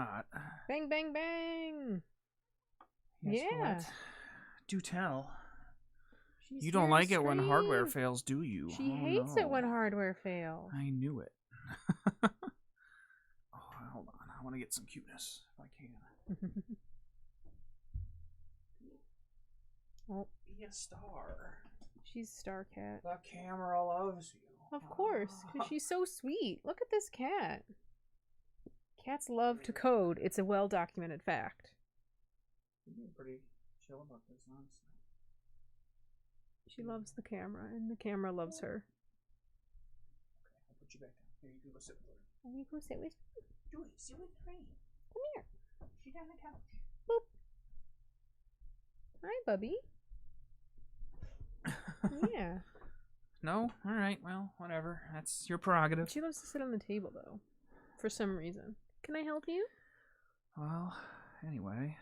hot. Bang, bang, bang. Yes, Yeah. what? Do tell. She's You don't here like to it when hardware stream. fails, do you? She Oh, hates no. it when hardware fails. I knew it. Oh, hold on. I want to get some cuteness if I can. Oh, Be a star. she's Star Cat. The camera loves you. Of course, because she's so sweet. Look at this cat. Cats love to code. It's a well-documented fact. You're being pretty chill about this, honestly. She loves the camera, and the camera loves her. Okay, I'll put you back down. Here, you can go sit with her. Let me go sit with you. Do it. Sit with her. Come here. Sit on the couch. Boop. Hi, Bubby. Yeah. No? Alright, well, whatever. That's your prerogative. She loves to sit on the table, though. For some reason. Can I help you? Well, anyway,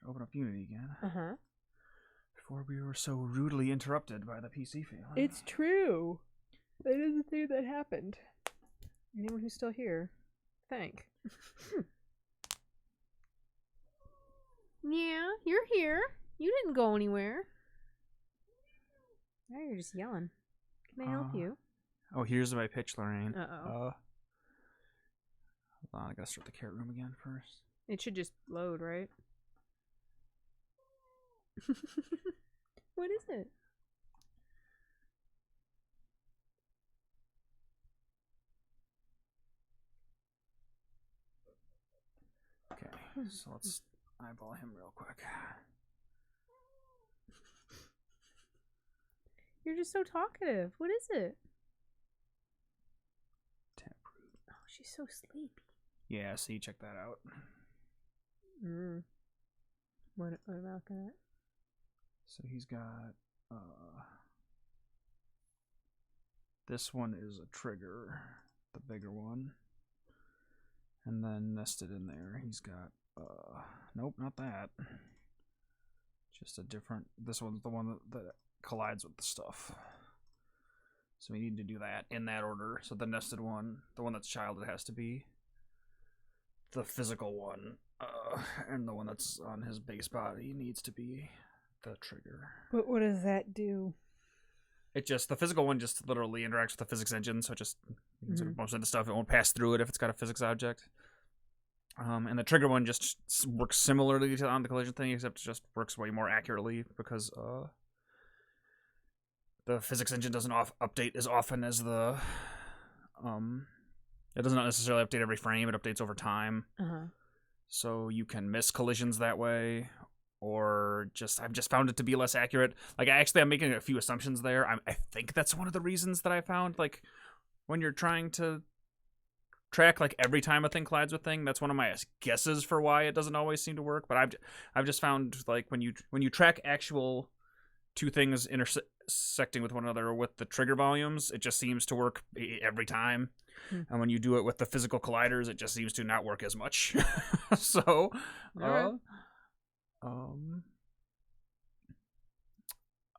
open up Unity again. Uh-huh. Before we were so rudely interrupted by the PC failing. It's true. That is the thing that happened. Anyone who's still here, thank. Yeah, you're here. You didn't go anywhere. Now you're just yelling. Can I help you? Oh, here's my pitch, Lorraine. Uh-oh. Hold on, I gotta start the carrot room again first. It should just load, right? What is it? Okay, so let's eyeball him real quick. You're just so talkative. What is it? Taproot. Oh, she's so sleepy. Yeah, see, check that out. What about that? So he's got, this one is a trigger, the bigger one. And then nested in there, he's got, nope, not that. Just a different, this one's the one that collides with the stuff. So we need to do that in that order. So the nested one, the one that's childed, has to be the physical one, and the one that's on his base body needs to be the trigger. But what does that do? It just, the physical one just literally interacts with the physics engine, so it just, most of the stuff, it won't pass through it if it's got a physics object. And the trigger one just works similarly to on the collision thing, except it just works way more accurately because the physics engine doesn't update as often as the it does not necessarily update every frame, it updates over time. So you can miss collisions that way, or I've just found it to be less accurate. Like, I'm making a few assumptions there. I think that's one of the reasons that I found, like, when you're trying to track, like, every time a thing collides with thing, that's one of my guesses for why it doesn't always seem to work. But I've just found, like, when you track actual two things intersecting with one another with the trigger volumes, it just seems to work every time. And when you do it with the physical colliders, it just seems to not work as much. So,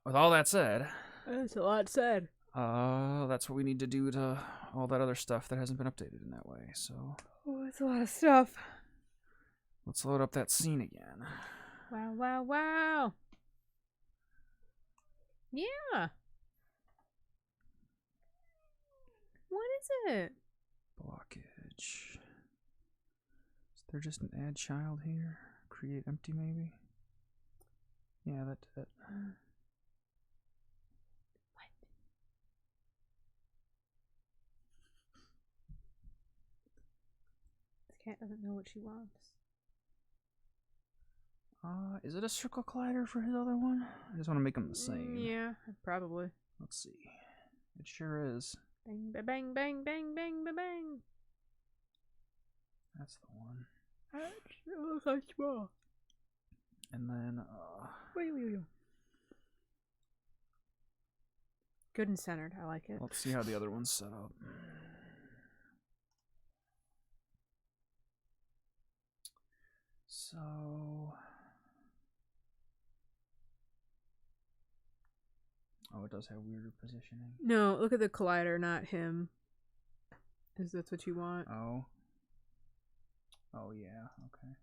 with all that said, That's a lot said. that's what we need to do to all that other stuff that hasn't been updated in that way. So, Oh, it's a lot of stuff. let's load up that scene again. Wow, wow, wow. Yeah. What is it? Blockage. Is there just an add child here? Create empty, maybe? Yeah, that did it. What? This cat doesn't know what she wants. Is it a circle collider for his other one? I just want to make them the same. Yeah, probably. Let's see. It sure is. Bang, ba bang, bang, bang, bang, ba bang. That's the one. It looks like small. And then, Good and centered. I like it. let's see how the other one's set up. So... Oh, it does have weirder positioning. No, look at the collider, not him. Is that what you want? Oh. Oh, yeah, okay.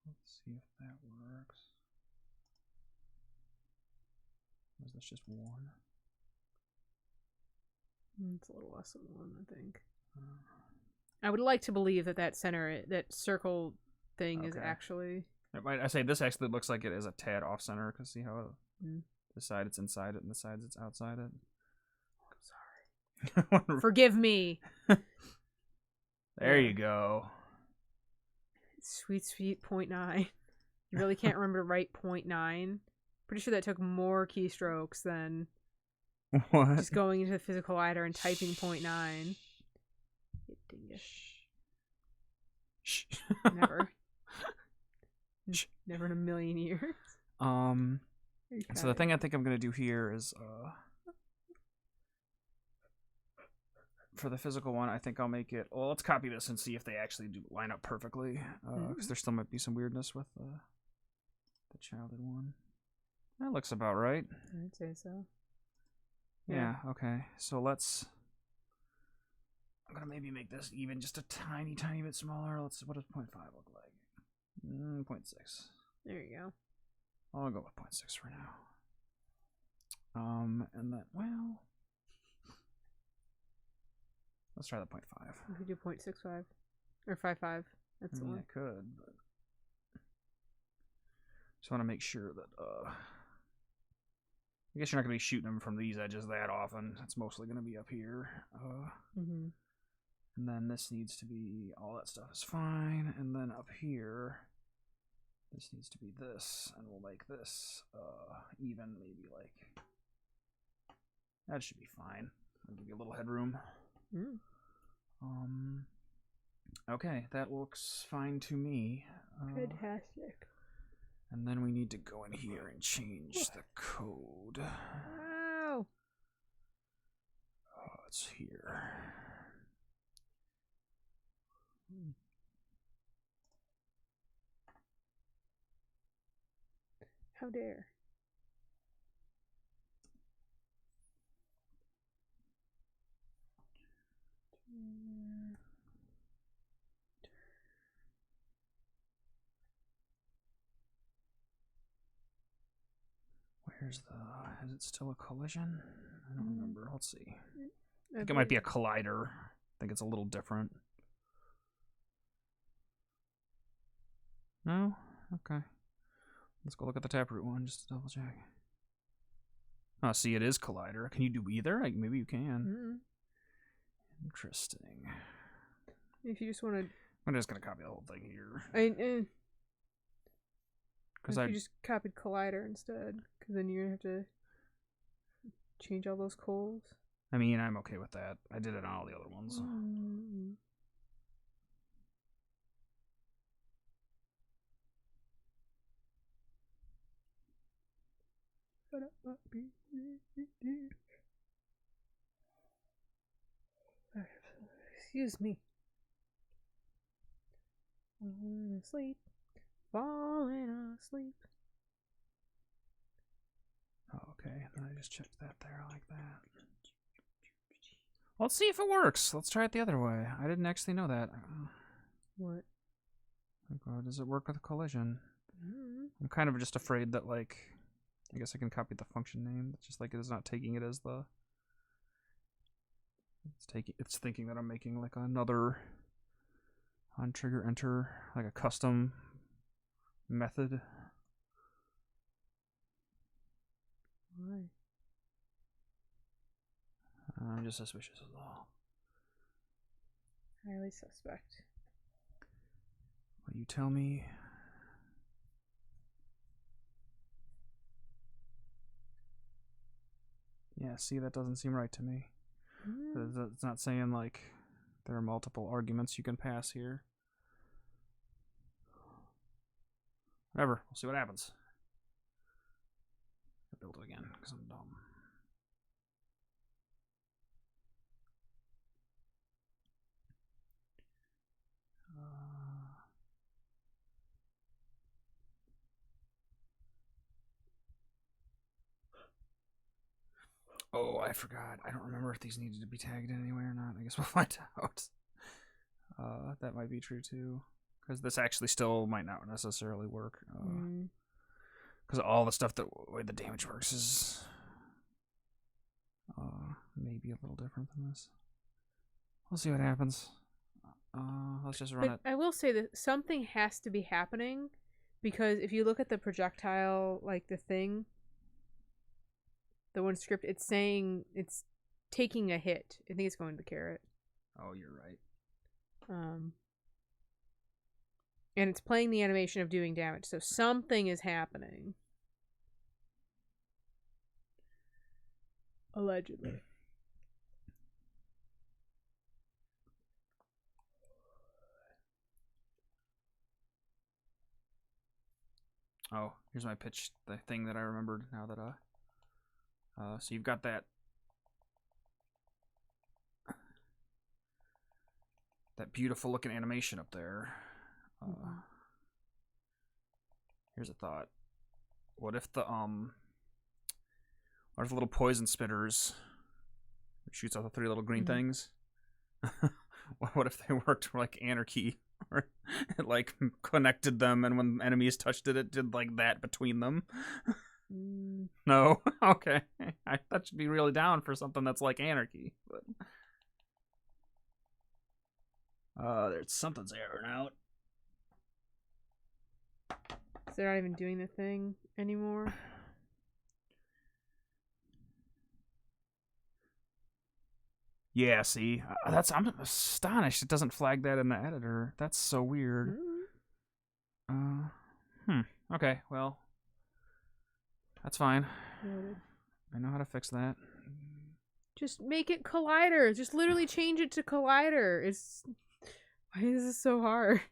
Let's see if that works. Or is this just one? It's a little less than one, I think. I would like to believe that that center, that circle thing is actually... I say this actually looks like it is a tad off-center, because see how this side it's inside it and the sides it's outside it? I'm sorry. Forgive me! There you go. Sweet 0.9. You really can't remember to write 0.9? Pretty sure that took more keystrokes than what? Just going into the physical editor and typing 0.9. Shh. Never. Never in a million years. So the thing I think I'm gonna do here is for the physical one, I think I'll make it. Well, let's copy this and see if they actually do line up perfectly. Because there still might be some weirdness with the childhood one. That looks about right. I'd say so. Yeah. Okay. So let's. I'm gonna maybe make this even just a tiny bit smaller. What does 0.5 look like? 0.6. There you go. I'll go with 0.6 for now. And then let's try the 0.5. You could do 0.65 or 5.5. That's the one. I could, but just want to make sure that I guess you're not gonna be shooting them from these edges that often. It's mostly gonna be up here. And then this needs to be, all that stuff is fine. And then up here, this needs to be this, and we'll make this even, maybe like, that should be fine. I'll give you a little headroom. Okay, that looks fine to me. Fantastic. And then we need to go in here and change the code. Wow. Oh, it's here. How dare. Where's is it still a collision? I don't remember. Let's see. I think it might be a collider. I think it's a little different. No? Okay. Let's go look at the Taproot one just to double check. Oh, see, it is collider. Can you do either? Maybe you can. Interesting. If you just want to... I'm just going to copy the whole thing here. Because you just copied collider instead, because then you're going to have to change all those cols. I mean, I'm okay with that. I did it on all the other ones. Excuse me. Falling asleep. Falling asleep. Oh, okay. Then I just checked that there like that. Let's see if it works. Let's try it the other way. I didn't actually know that. What? Does it work with a collision? I'm kind of just afraid that, like, I guess I can copy the function name. It's just like it is not taking it as the. It's thinking that I'm making like another on trigger enter, like a custom method. Why? I'm just suspicious as well. Highly suspect. Will you tell me? Yeah, see, that doesn't seem right to me. It's not saying, like, there are multiple arguments you can pass here. Whatever, we'll see what happens. I'll build it again, because I'm dumb. Oh, I forgot. I don't remember if these needed to be tagged in anyway or not. I guess we'll find out. That might be true too, because this actually still might not necessarily work. Because all the stuff that way the damage works is maybe a little different than this. We'll see what happens. Let's just run it. I will say that something has to be happening, because if you look at the projectile, like the thing, the one script, it's saying it's taking a hit. I think it's going to the carrot. Oh, you're right. And it's playing the animation of doing damage, so something is happening. Allegedly. Oh, here's my pitch, the thing that I remembered now that so you've got that beautiful looking animation up there. Here's a thought. What if the little poison spitters shoots out the 3 little green things? What if they worked like anarchy? Or it like connected them, and when enemies touched it, it did like that between them. No? Okay. I thought you'd be really down for something that's like anarchy. But there's something's airing out. So they're not even doing the thing anymore? Yeah, see, I'm astonished it doesn't flag that in the editor. That's so weird. Okay, well, that's fine. Noted. I know how to fix that. Just make it Collider. Just literally change it to Collider. Why is this so hard?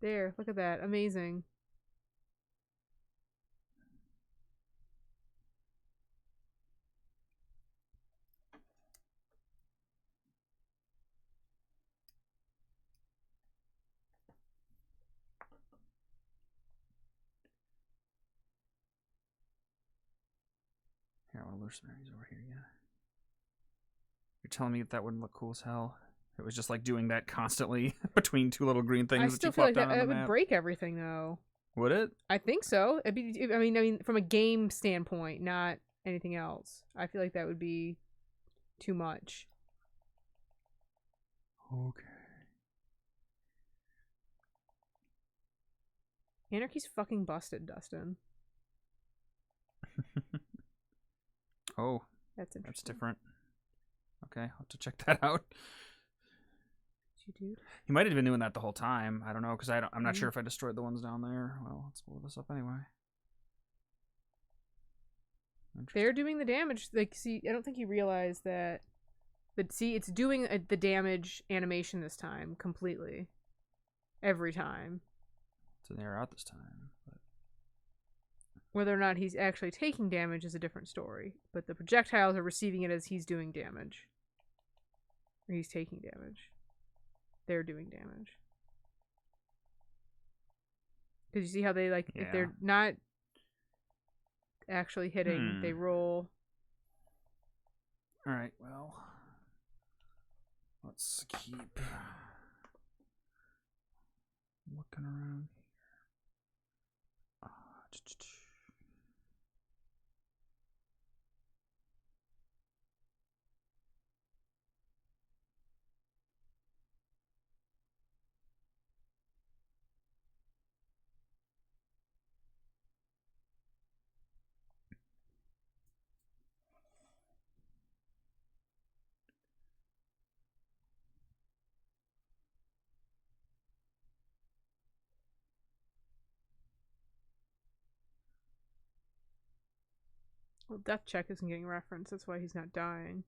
There, look at that. Amazing. Here, I want to lure some berries over here, yeah. You're telling me that wouldn't look cool as hell? It was just like doing that constantly between 2 little green things. I still feel like that would break everything, though. Would it? I think so. I mean, from a game standpoint, not anything else. I feel like that would be too much. Okay. Anarchy's fucking busted, Dustin. Oh, that's interesting. That's different. Okay, I'll have to check that out. You dude? He might have been doing that the whole time. I don't know, because I'm not sure if I destroyed the ones down there. Well, let's blow this up anyway. They're doing the damage. Like, see, I don't think you realize that. But see, it's doing the damage animation this time completely. Every time. So they're out this time. But... whether or not he's actually taking damage is a different story. But the projectiles are receiving it as he's doing damage. Or he's taking damage. They're doing damage. Because you see how they, like, if they're not actually hitting, they roll. Alright, well. Let's keep looking around here. Well, Death Check isn't getting referenced. That's why he's not dying.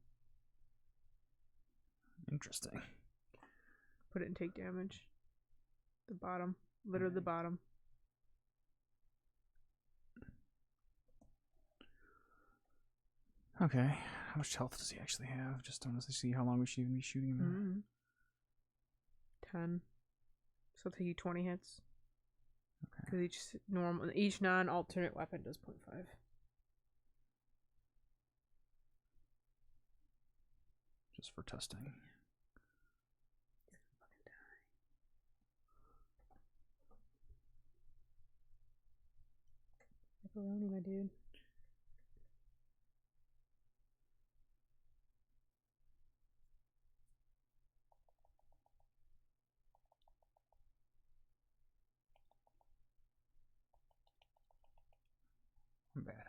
Interesting. Put it in take damage. The bottom. Literally the bottom. Okay. How much health does he actually have? Just to honestly see how long we should even be shooting him. 10. So it'll take you 20 hits. Okay. Because each non-alternate weapon does 0.5. just for testing. Pepperoni, my dude. I'm bad.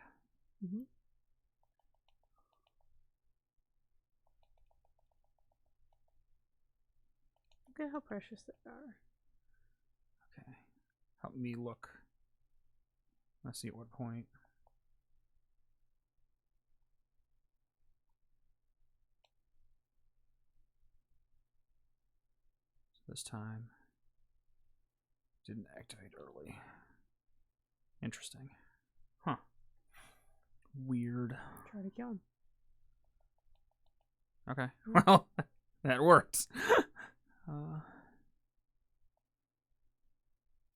Mm-hmm. Look at how precious they are. Okay. Help me look. Let's see at what point. So this time didn't activate early. Interesting. Huh. Weird. Try to kill him. Okay. Well, that works.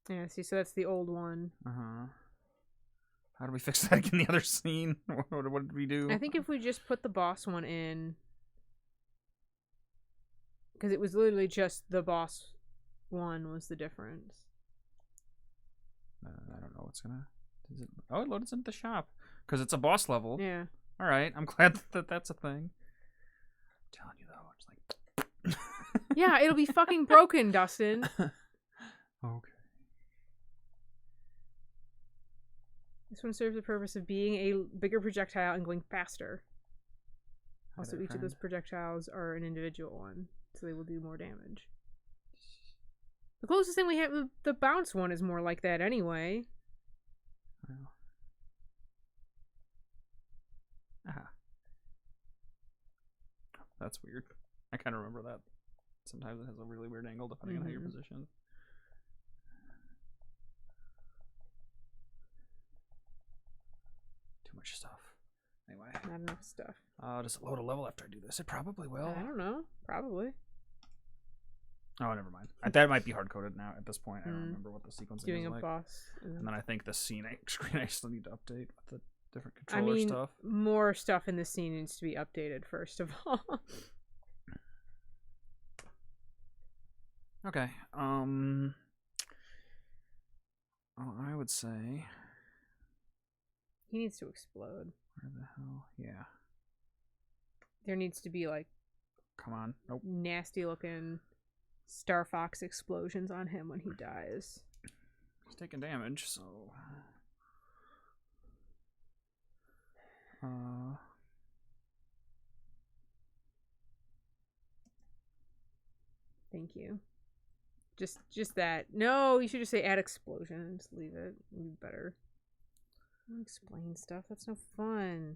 Yeah, see, so that's the old one. Uh-huh. How do we fix that in the other scene? What did we do? I think if we just put the boss one in, because it was literally just the boss one was the difference. I don't know what's gonna... Oh, it loads into the shop. Because it's a boss level. Yeah. Alright, I'm glad that that's a thing. I'm telling you, though, it's like... Yeah, it'll be fucking broken, Dustin. Okay. This one serves the purpose of being a bigger projectile and going faster. Also, each of those projectiles are an individual one, so they will do more damage. The closest thing we have, the bounce one, is more like that anyway. Well. Aha. That's weird. I kind of remember that. Sometimes it has a really weird angle depending on how you're positioned. Too much stuff. Anyway. Not enough stuff. Does it load a level after I do this? It probably will. I don't know. Probably. Oh, never mind. That might be hard-coded now at this point. I don't remember what the sequencing Doing is a like. boss. And then I think the screen screen I still need to update with the different controller stuff. More stuff in the scene needs to be updated first of all. Okay. I would say he needs to explode. Where the hell? Yeah. There needs to be like, come on, nope, nasty looking Star Fox explosions on him when he dies. He's taking damage, so Thank you. Just that. No, you should just say add explosion. Just leave it. It'd be better. Don't explain stuff. That's no fun.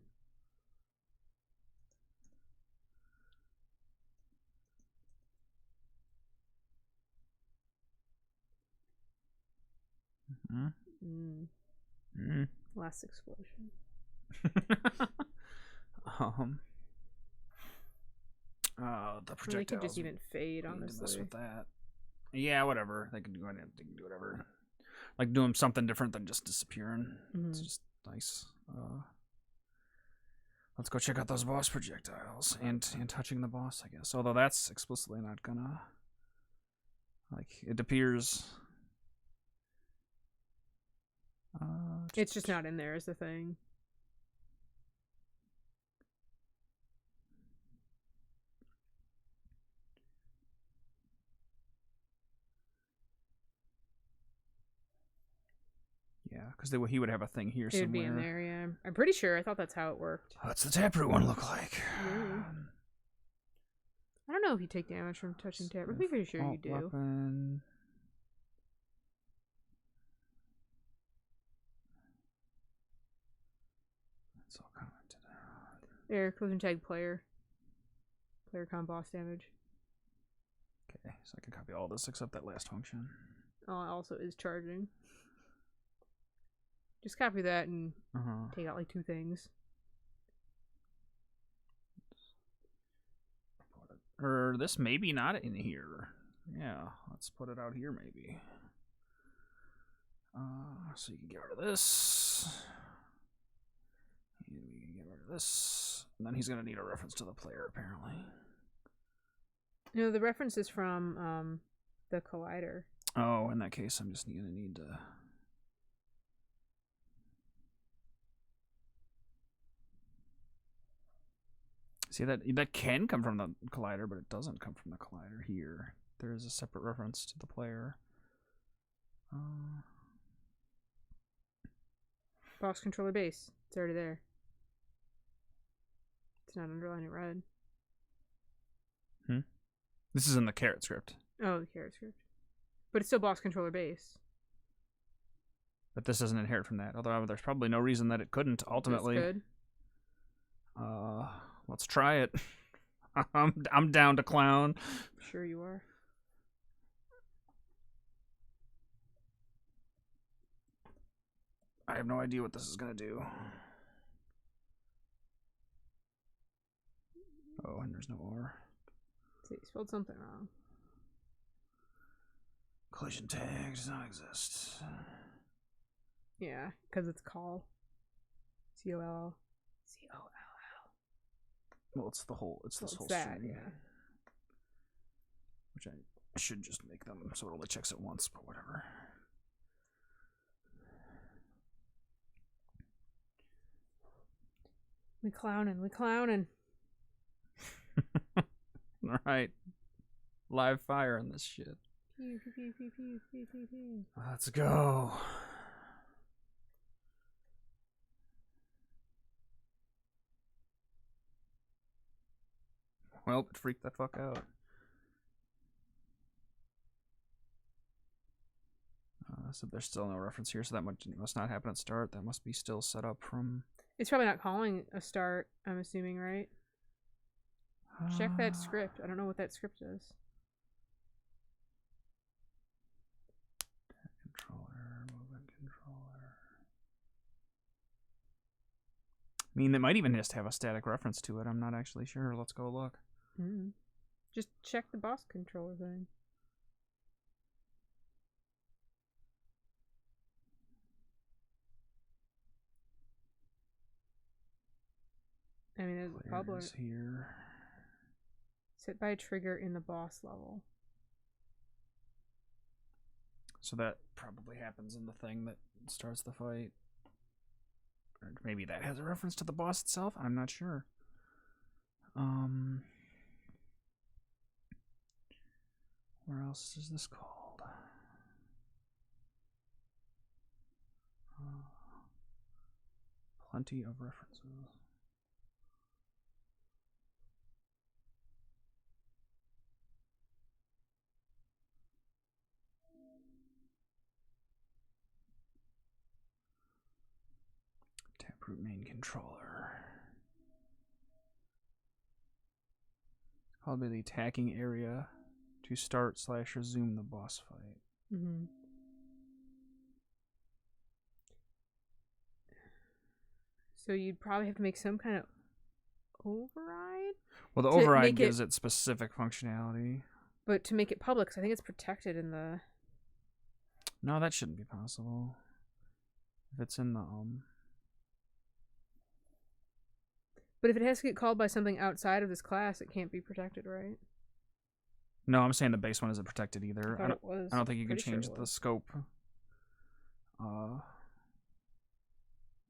Last explosion. The projectiles. They could just even fade, honestly. Mess with that. Yeah, whatever. They can do anything. They can do whatever. Like doing something different than just disappearing. It's just nice. Let's go check out those boss projectiles and touching the boss, I guess. Although that's explicitly not gonna. Like, it appears. It's just not in there is the thing. Yeah, because he would have a thing here it somewhere. It would be in there, yeah. I'm pretty sure. I thought that's how it worked. What's the taproot one look like? I don't know if you take damage from touching taproot. I'm pretty sure you do. Weapon. That's all commented out. There, closing tag player. Player con boss damage. Okay, so I can copy all this except that last function. Oh, it also is charging. Just copy that and take out like 2 things. Or this maybe not in here. Yeah, let's put it out here maybe. So you can get rid of this. And we can get rid of this. And then he's going to need a reference to the player, apparently. No, the reference is from the collider. Oh, in that case, I'm just gonna need to. See, that can come from the collider, but it doesn't come from the collider here. There is a separate reference to the player. Boss controller base. It's already there. It's not underlined in red. This is in the carrot script. Oh, the carrot script. But it's still boss controller base. But this doesn't inherit from that. Although there's probably no reason that it couldn't ultimately. That's good. Let's try it. I'm down to clown. Sure you are. I have no idea what this is gonna do. Oh, and there's no R. See, you spelled something wrong. Collision tag does not exist. Yeah, because it's call. COLL. Well, it's the whole. It's this whole that, string. yeah. Which I should just make them so it only checks it once, but whatever. We clowning. All right, live fire on this shit. Pew, pew, pew, pew, pew, pew, pew. Let's go. Well, it freaked the fuck out. So there's still no reference here, so that must not happen at start. That must be still set up from... It's probably not calling a start, I'm assuming, right? Check that script. I don't know what that script is. Controller, movement controller. I mean, they might even just have a static reference to it. I'm not actually sure. Let's go look. Just check the boss controller thing. I mean, there's a public here. Set by a trigger in the boss level. So that probably happens in the thing that starts the fight. Or maybe that has a reference to the boss itself. I'm not sure. Where else is this called? Plenty of references. Taproot main controller. It's called the attacking area to start/resume the boss fight. So you'd probably have to make some kind of override? Well, the override gives it specific functionality. But to make it public, because I think it's protected in the... No, that shouldn't be possible. If it's in the... But if it has to get called by something outside of this class, it can't be protected, right? No, I'm saying the base one isn't protected either. I don't think you can change the scope.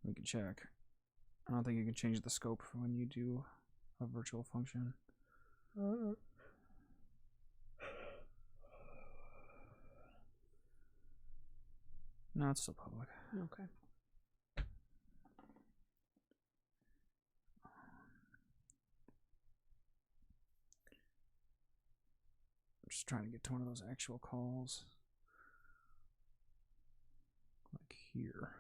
We can check. I don't think you can change the scope when you do a virtual function. No, it's still public. Okay. I'm just trying to get to one of those actual calls. Like here.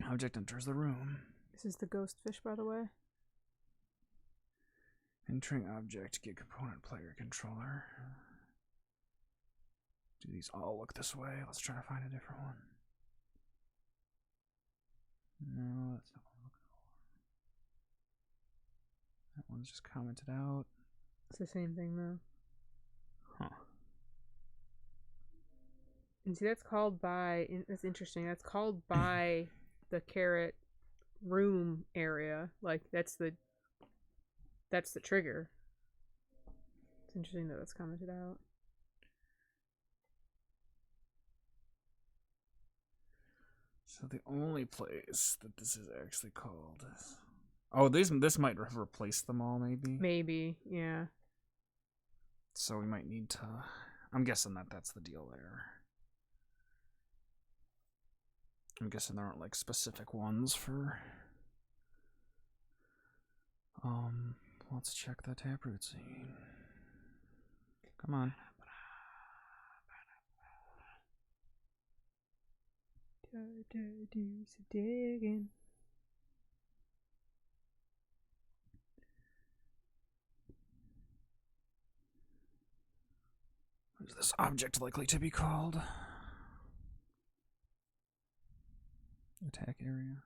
Object enters the room. This is the ghost fish, by the way. Entering object, get component player controller. Do these all look this way? Let's try to find a different one. No, that's not what I'm looking for. That one's just commented out. It's the same thing, though. Huh. And see, that's called by... That's interesting. That's called by the carrot room area. Like, that's the trigger. interesting that that's commented out. So the only place that this is actually called is... Oh, this might replace them all, maybe? Maybe, yeah. So we might need to... I'm guessing that's the deal there. I'm guessing there aren't, like, specific ones for... Let's check the taproot scene. Come on. Do some digging. What is this object likely to be called? Attack area.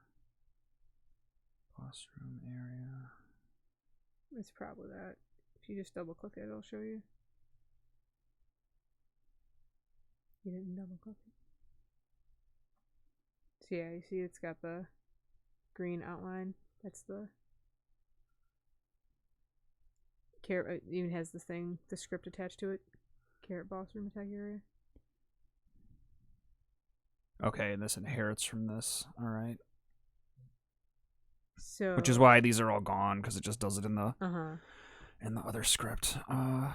Boss room area. It's probably that. If you just double click it, it'll show you. You didn't double click it. So yeah, you see it's got the green outline. That's the carrot. It even has the thing, the script attached to it. Carrot boss room attack area. Okay, and this inherits from this. All right. So, which is why these are all gone, because it just does it in the in the other script. Okay.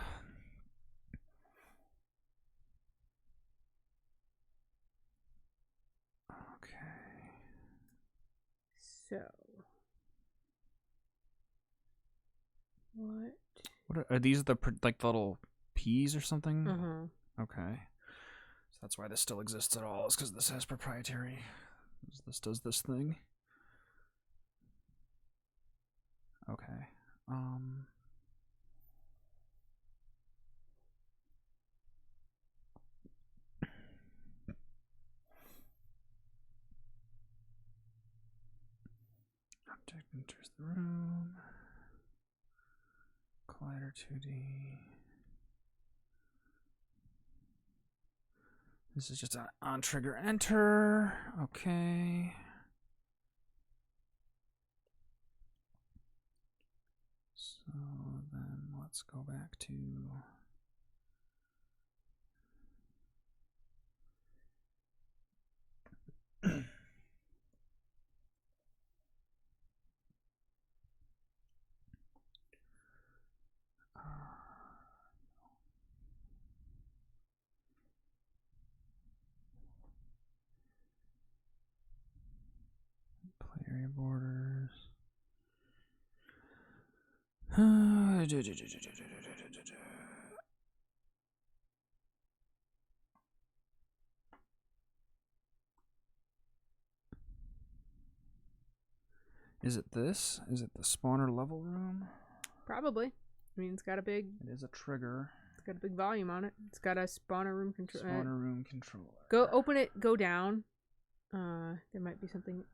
So, what? What are these? The like the little peas or something? Okay. So that's why this still exists at all. Is because this has proprietary. This does this thing. Okay. Object enters the room. Collider 2D. This is just on trigger enter. Okay. So then let's go back to play area borders. Is it this? Is it the spawner level room? Probably. I mean, it's got a big. It is a trigger. It's got a big volume on it. It's got a spawner room control. Spawner room controller. Go open it. Go down. There might be something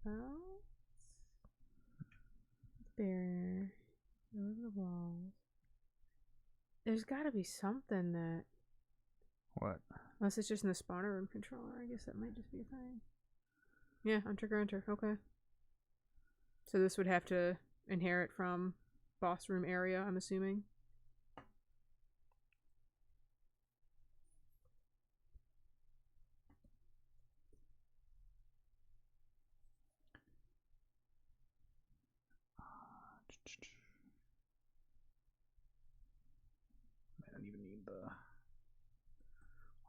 else. Barrier. Those are the walls. There's got to be something that. What? Unless it's just in the spawner room controller. I guess that might just be a thing. Yeah, on trigger enter. Okay. So this would have to inherit from boss room area, I'm assuming. I don't even need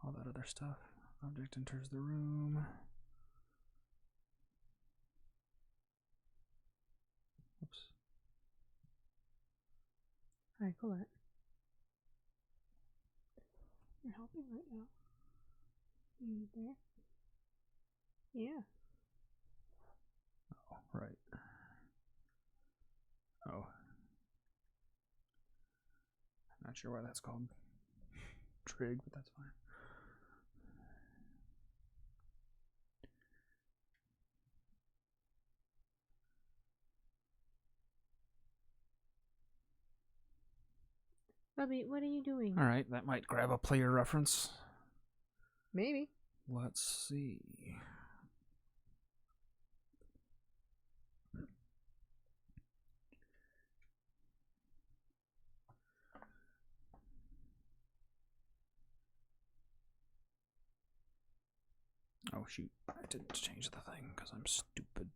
all that other stuff. Object enters the room. Oops. Hi, Colette. You're helping right now. You there? Yeah. Oh, right. Oh. Not sure why that's called trig, but that's fine. Bubby, what are you doing? All right, that might grab a player reference. Maybe. Let's see. Oh shoot, I didn't change the thing because I'm stupid.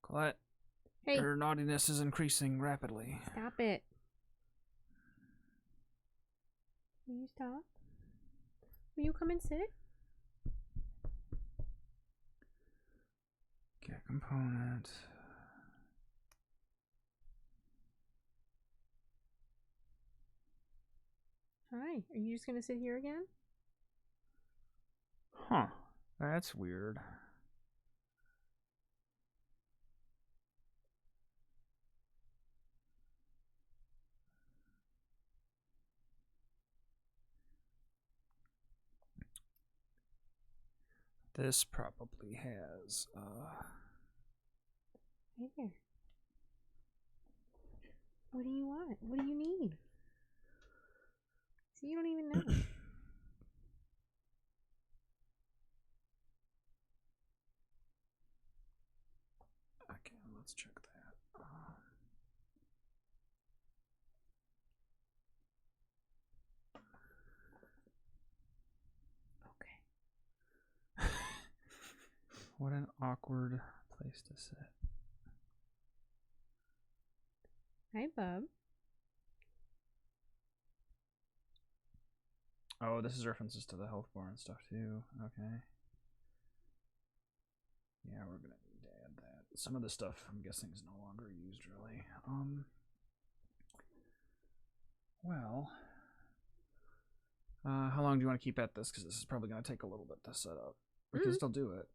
Colette, hey, your naughtiness is increasing rapidly. Stop it. Will you stop? Will you come and sit? Get component. Hi, are you just gonna sit here again? Huh, that's weird. This probably has, Right there. What do you want? What do you need? See, you don't even know. Okay, let's check that. Okay. What an awkward place to sit. Hi, Bub. Oh, this is references to the health bar and stuff too. Okay. Yeah, we're gonna need to add that. Some of the stuff I'm guessing is no longer used really. Well, how long do you want to keep at this? Because this is probably gonna take a little bit to set up. We can still do it.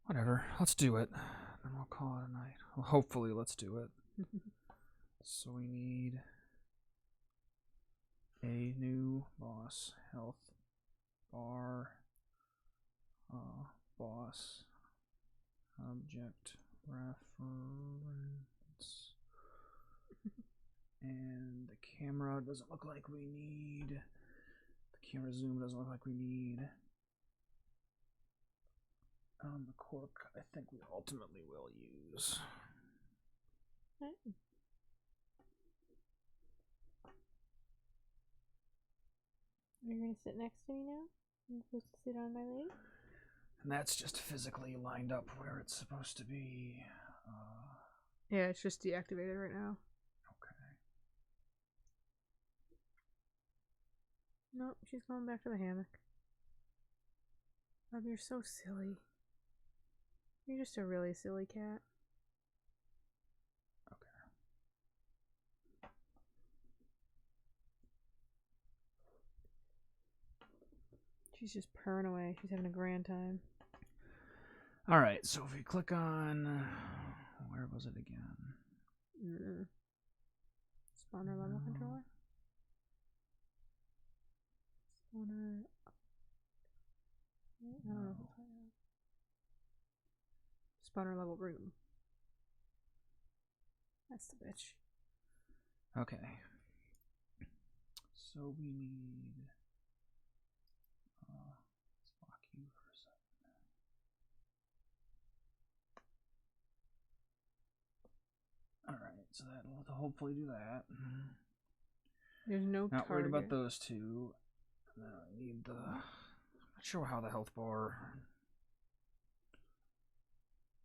Whatever. Let's do it. Then we'll call it a night. Well, hopefully, let's do it. So we need a new boss, health bar, boss, object reference, and the camera doesn't look like we need. The camera zoom doesn't look like we need. The cork, I think we ultimately will use. You're gonna sit next to me now? I'm supposed to sit on my leg? And that's just physically lined up where it's supposed to be. Yeah, it's just deactivated right now. Okay. Nope, she's going back to the hammock. Bob, you're so silly. You're just a really silly cat. Okay. She's just purring away. She's having a grand time. All right, so if we click on, where was it again? Spawner level controller. Spawner. I don't know if it's right now. Spawner level room. That's the bitch. Okay. So we need. Let's lock you for a second. Alright, so that will hopefully do that. There's no Not target. worried about those two. And then I need the. I'm not sure how the health bar.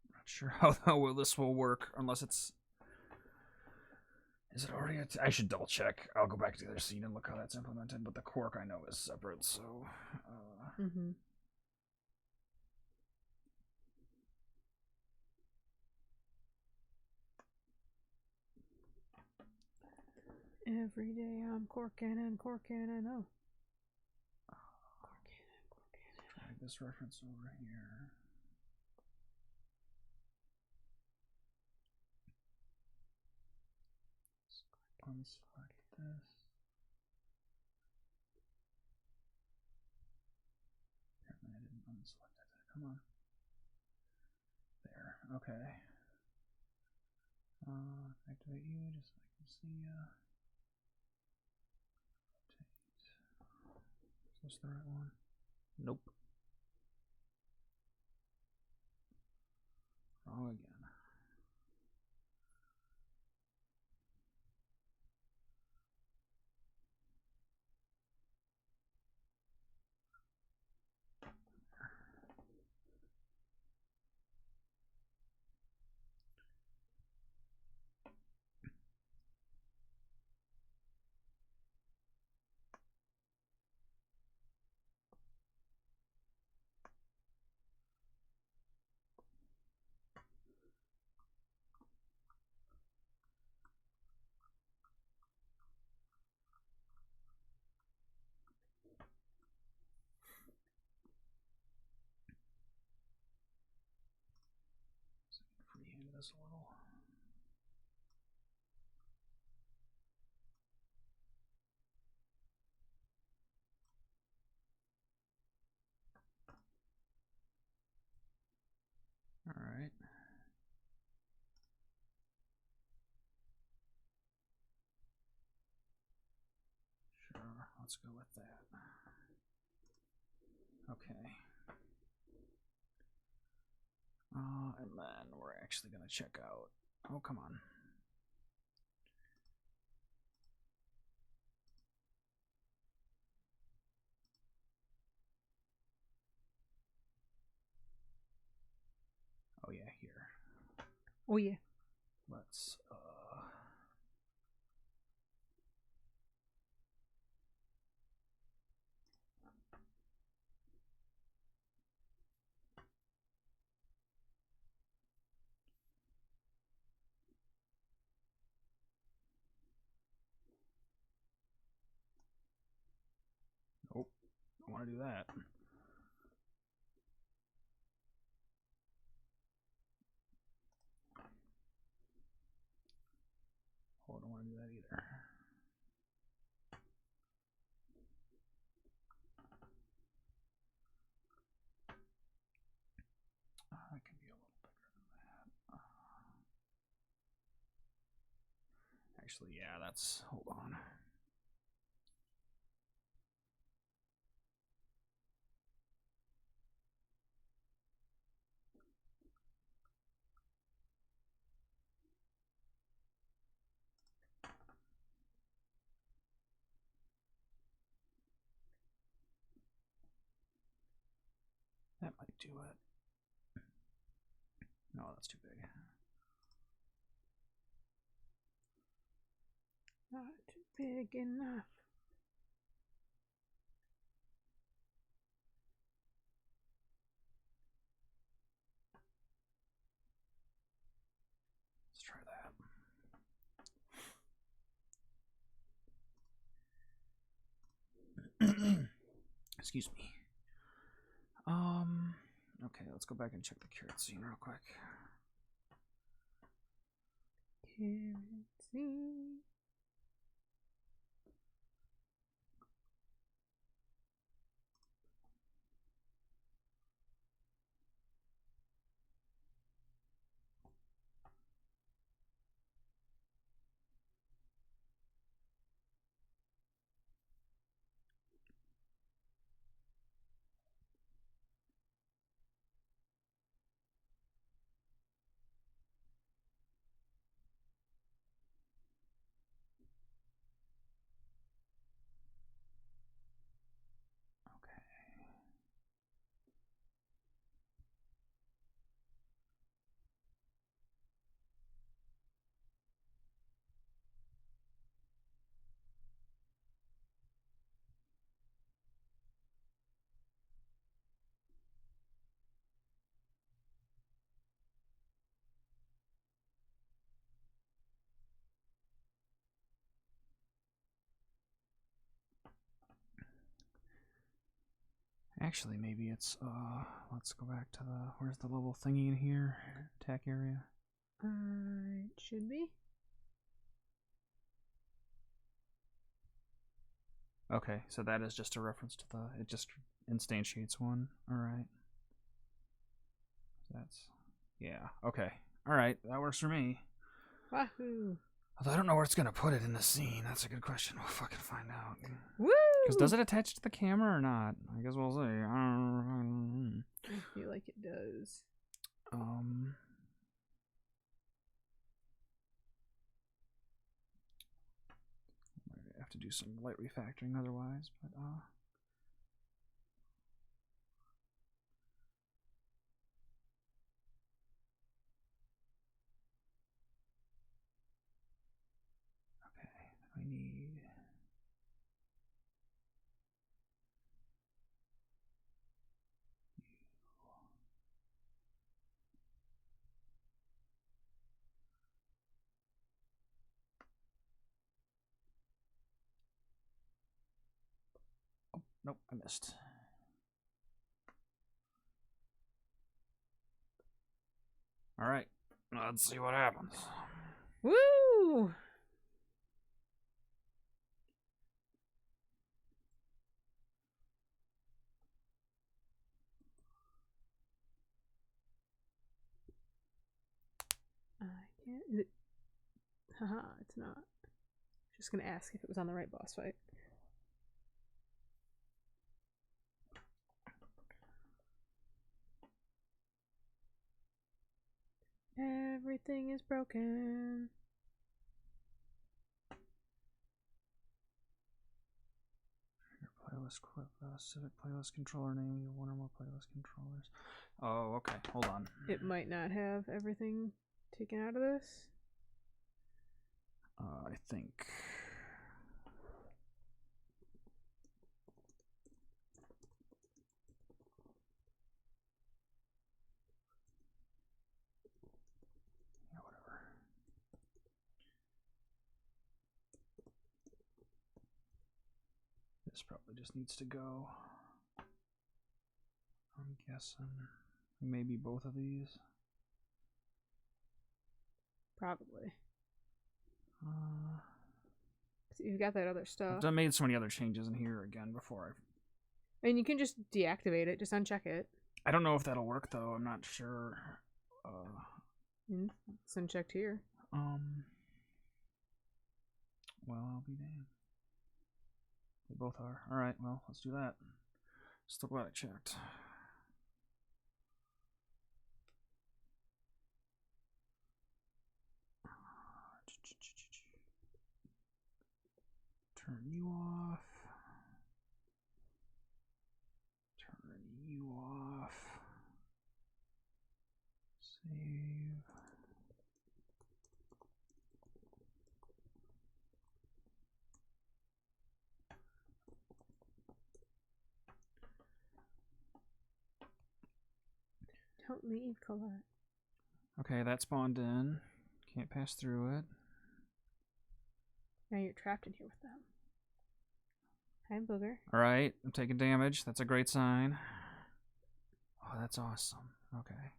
I'm not sure how well this will work unless it's. Is it already? I should double check. I'll go back to the other scene and look how that's implemented. But the cork I know is separate, so. Every day I'm corking and corking and oh. Corking and corking. Drag this reference over here. Unselect this. Apparently I didn't unselect it. Come on. There. Okay. Activate you just so I can see ya. Rotate. Is this the right one? Nope. wrong again. Freehand this a little. All right. Sure, let's go with that. Okay. And then we're actually going to check out. Oh, come on. Oh, yeah, here. Oh, yeah. Let's, Nope, don't want to do that. Oh, I don't want to do that either. That can be a little bigger than that. Actually, yeah, that's, hold on. That might do it. No, that's too big. Not big enough. Let's try that. Excuse me. Okay, let's go back and check the carrot scene real quick. Carrot scene. Actually, maybe it's, let's go back to the, where's the little thingy in here? Attack area. It should be. Okay, so that is just a reference to the, it just instantiates one. Alright. That's, yeah, okay. Alright, that works for me. Wahoo! Although I don't know where it's going to put it in the scene. That's a good question. We'll fucking find out. Woo! Because does it attach to the camera or not? I guess we'll see. I feel like it does. to do some light refactoring otherwise, but okay, I need nope, I missed. All right, let's see what happens. Woo! I can't. Is it? Haha, it's not. Just gonna ask if it was on the right boss fight. Everything is broken. Your playlist clip, civic playlist controller name. You have one or more playlist controllers. Oh, okay. Hold on. It might not have everything taken out of this. I think. Yeah, whatever. This probably just needs to go. I'm guessing maybe both of these. Probably. So you've got that other stuff. I've made so many other changes in here again before. And you can just deactivate it. Just uncheck it. I don't know if that'll work though. I'm not sure. It's unchecked here. Well, I'll be damned. They both are. All right. Well, let's do that. Still glad I checked. Turn you off. Turn you off. Save. Don't leave, Colette. Okay, that spawned in. Can't pass through it. Now you're trapped in here with them. Hi, Booger. Alright, I'm taking damage. That's a great sign. Oh, that's awesome. Okay.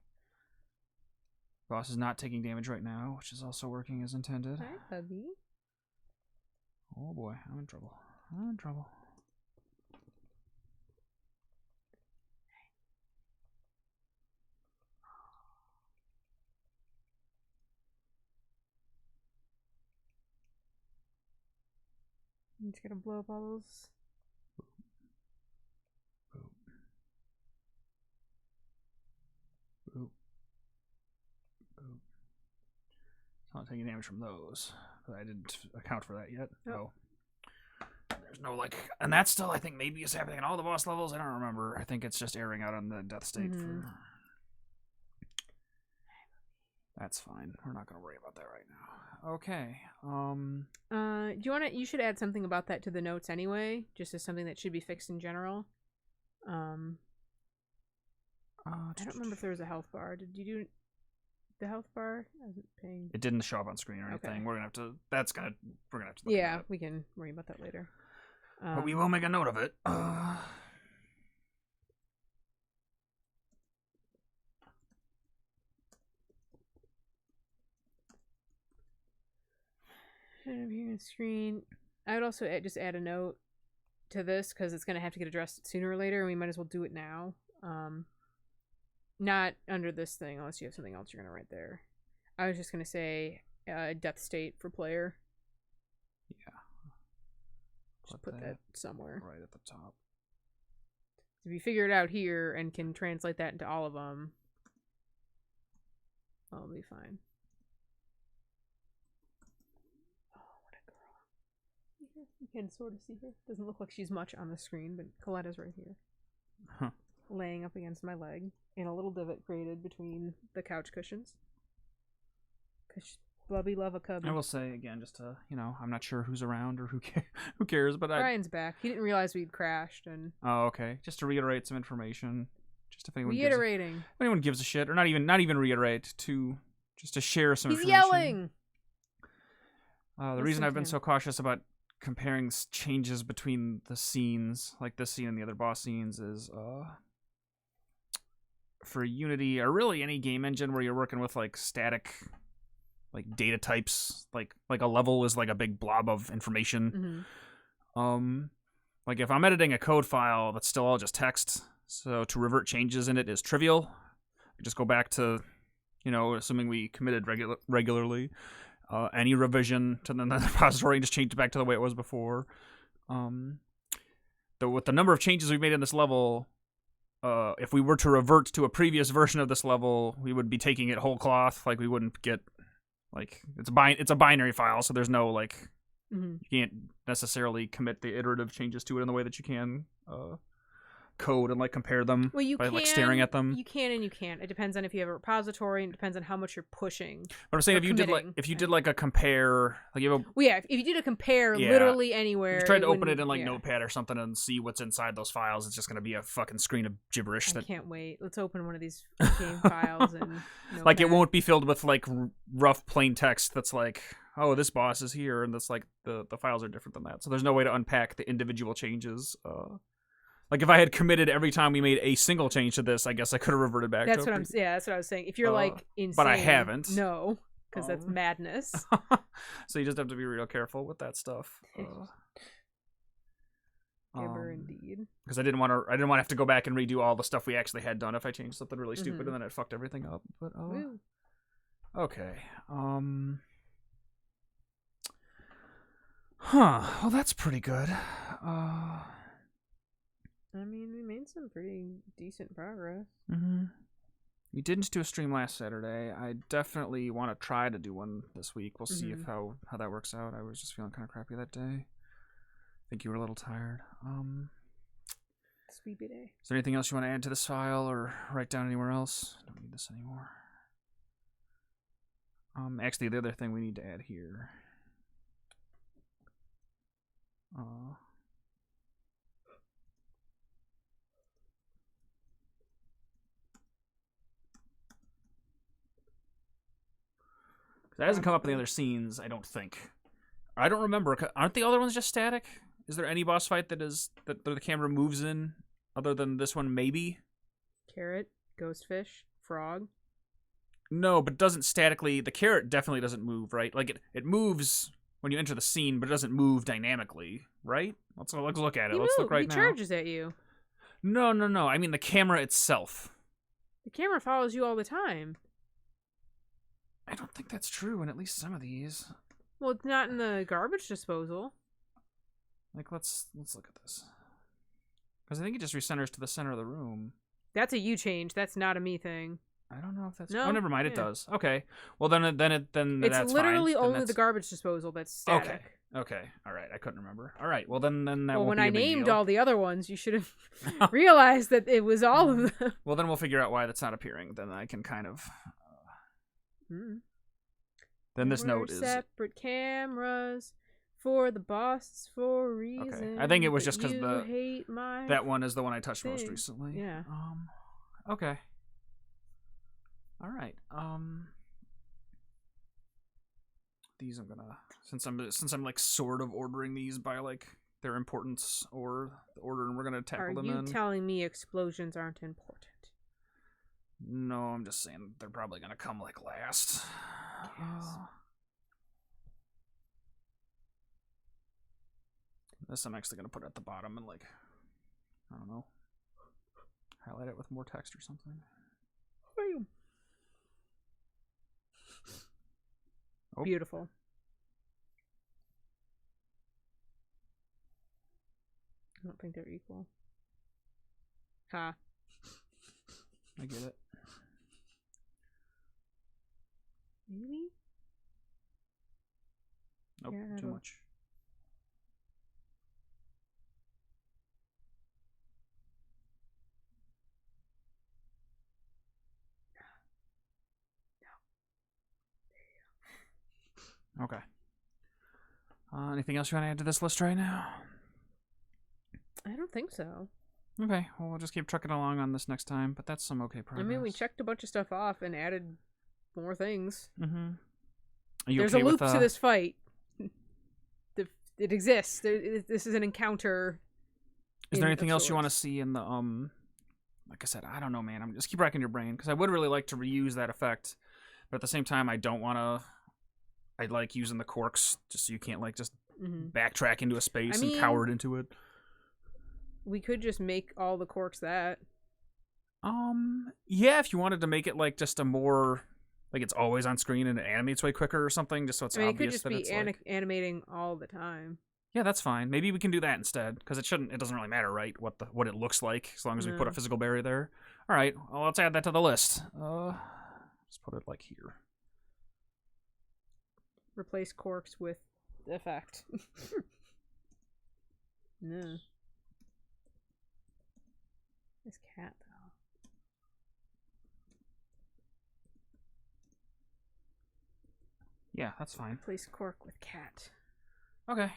Boss is not taking damage right now, which is also working as intended. Hi, puppy. Oh boy, I'm in trouble. I'm in trouble. I'm just gonna blow up all those. Boop. Boop. Boop. It's not taking damage from those, but I didn't account for that yet. Nope. Oh. There's no like, and that still I think maybe is happening in all the boss levels. I don't remember. I think it's just airing out on the death state for. That's fine. We're not gonna worry about that right now. Okay. Do you want to? You should add something about that to the notes anyway, just as something that should be fixed in general. I don't remember if there was a health bar. Did you do the health bar? I wasn't paying. It didn't show up on screen or anything. Okay. We're gonna have to. We're gonna have to. Look Yeah, at it. we can worry about that later. But we will make a note of it. Here on screen. I would also just add a note to this because it's going to have to get addressed sooner or later, and we might as well do it now. Not under this thing, unless you have something else you're going to write there. I was just going to say death state for player. Yeah. Just put that somewhere. Right at the top. If you figure it out here and can translate that into all of them, I'll be fine. You can sort of see her. Doesn't look like she's much on the screen, but Coletta's right here. Huh. Laying up against my leg in a little divot created between the couch cushions. Cause blubby love a cubby. I will say again, just to I'm not sure who's around or who cares, but Brian's back. He didn't realize we'd crashed, and oh, okay. Just to reiterate some information, just if anyone gives a shit, or not even reiterate, just to share some information. He's yelling. The reason I've been so cautious about comparing changes between the scenes, like this scene and the other boss scenes, is for Unity or really any game engine where you're working with like static, like data types, like a level is like a big blob of information. Mm-hmm. Like if I'm editing a code file that's still all just text, so to revert changes in it is trivial. I just go back to, assuming we committed regularly. Any revision to the repository and just change it back to the way it was before. With the number of changes we've made in this level, if we were to revert to a previous version of this level, we would be taking it whole cloth. Like we wouldn't get, like it's a binary file, so there's no like you can't necessarily commit the iterative changes to it in the way that you can code and like compare them by like staring at them. You can and you can't. It depends on if you have a repository, and it depends on how much you're pushing. But I'm saying if you did like a compare, like you have a if you did a compare literally anywhere, if you tried to open it in like Notepad or something and see what's inside those files, it's just going to be a fucking screen of gibberish. I can't wait. Let's open one of these game files and Notepad. Like it won't be filled with like rough plain text that's like, oh, this boss is here, and that's like the files are different than that. So there's no way to unpack the individual changes. Like if I had committed every time we made a single change to this, I guess I could have reverted back. That's what I was saying. If you're like insane, but I haven't. No, because that's madness. So you just have to be real careful with that stuff. Gibber indeed. Because I didn't want to have to go back and redo all the stuff we actually had done if I changed something really stupid and then it fucked everything up. But okay. Well, that's pretty good. I mean, we made some pretty decent progress. Mm-hmm. We didn't do a stream last Saturday. I definitely want to try to do one this week. We'll see how that works out. I was just feeling kind of crappy that day. I think you were a little tired. Sleepy day. Is there anything else you want to add to this file or write down anywhere else? Don't need this anymore. Actually, the other thing we need to add here. That hasn't come up in the other scenes, I don't think. I don't remember. Aren't the other ones just static? Is there any boss fight that the camera moves in other than this one? Maybe. Carrot, ghostfish, frog. No, but doesn't statically. The carrot definitely doesn't move, right? Like it moves when you enter the scene, but it doesn't move dynamically, right? Let's look at it. Let's look right now. He charges at you. No. I mean the camera itself. The camera follows you all the time. I don't think that's true in at least some of these. Well, it's not in the garbage disposal. Like, let's look at this. Because I think it just recenters to the center of the room. That's a you change. That's not a me thing. I don't know if that's... No, oh, never mind. It does. Okay. Well, then it's it's literally fine. only the garbage disposal that's static. Okay. All right. I couldn't remember. All right. Well, then that won't be a big deal. Well, when I named all the other ones, you should have realized that it was all of them. Well, then we'll figure out why that's not appearing. Then I can kind of... Then this note is separate cameras for the boss for a reason. Okay. I think it was just because that one is the one I touched most recently. Yeah. Okay. All right. These I'm gonna since I'm like sort of ordering these by like their importance or the order, and we're gonna tackle them. Are you telling me explosions aren't important? No, I'm just saying they're probably gonna come like last. This I'm actually gonna put at the bottom and like, I don't know, highlight it with more text or something. Oh. Beautiful. I don't think they're equal. Ha. I get it. Maybe? Nope, too much. Okay. Anything else you want to add to this list right now? I don't think so. Okay, well, we'll just keep trucking along on this next time, but that's some okay progress. I mean, we checked a bunch of stuff off and added more things. Mm-hmm. There's a loop to this fight. It exists. This is an encounter. Is there anything else you want to see in the like I said, I don't know, man. I'm just keep racking your brain because I would really like to reuse that effect, but at the same time, I don't want to. I like using the corks just so you can't like just backtrack into a space and cower into it. We could just make all the corks that. Yeah, if you wanted to make it like just a more like it's always on screen and it animates way quicker or something, just so it's obvious. It could just be animating all the time. Yeah, that's fine. Maybe we can do that instead because it doesn't really matter, right? What it looks like as long as we put a physical barrier there. All right, well, let's add that to the list. Let's put it like here. Replace corks with effect. No. This cat, though. Yeah, that's fine. Replace cork with cat. Okay.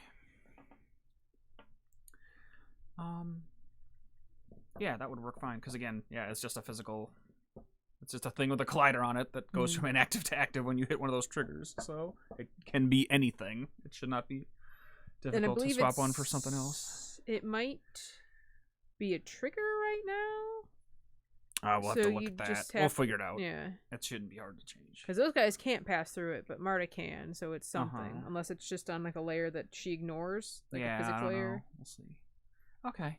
Yeah, that would work fine. Because again, yeah, it's just a physical. It's just a thing with a collider on it that goes from inactive to active when you hit one of those triggers. So it can be anything. It should not be difficult to swap one for something else. It might be a trigger right now. We'll have to look at that. We'll figure it out. Yeah. It shouldn't be hard to change. Because those guys can't pass through it, but Marta can, so it's something. Unless it's just on like a layer that she ignores, like a physics layer. Know. We'll see. Okay.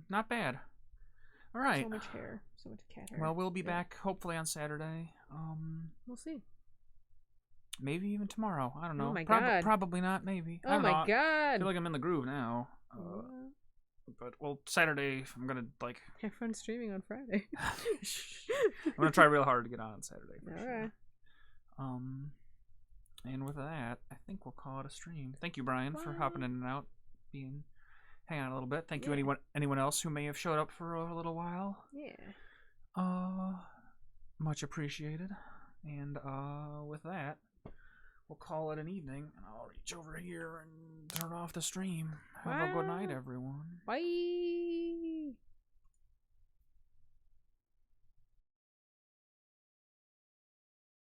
Not bad. All right. So much hair. So much cat hair. Well, we'll be back hopefully on Saturday. We'll see. Maybe even tomorrow. I don't know. Oh my god. Probably not. Maybe. Oh my god. I feel like I'm in the groove now. But well, Saturday I'm gonna like have fun streaming on Friday. I'm gonna try real hard to get on Saturday. All right. And with that, I think we'll call it a stream. Thank you, Brian, for hopping in and out, hanging out a little bit. Thank you, anyone else who may have showed up for a little while. Yeah. Much appreciated. And with that, we'll call it an evening. And I'll reach over here and turn off the stream. Have a good night, everyone. Bye.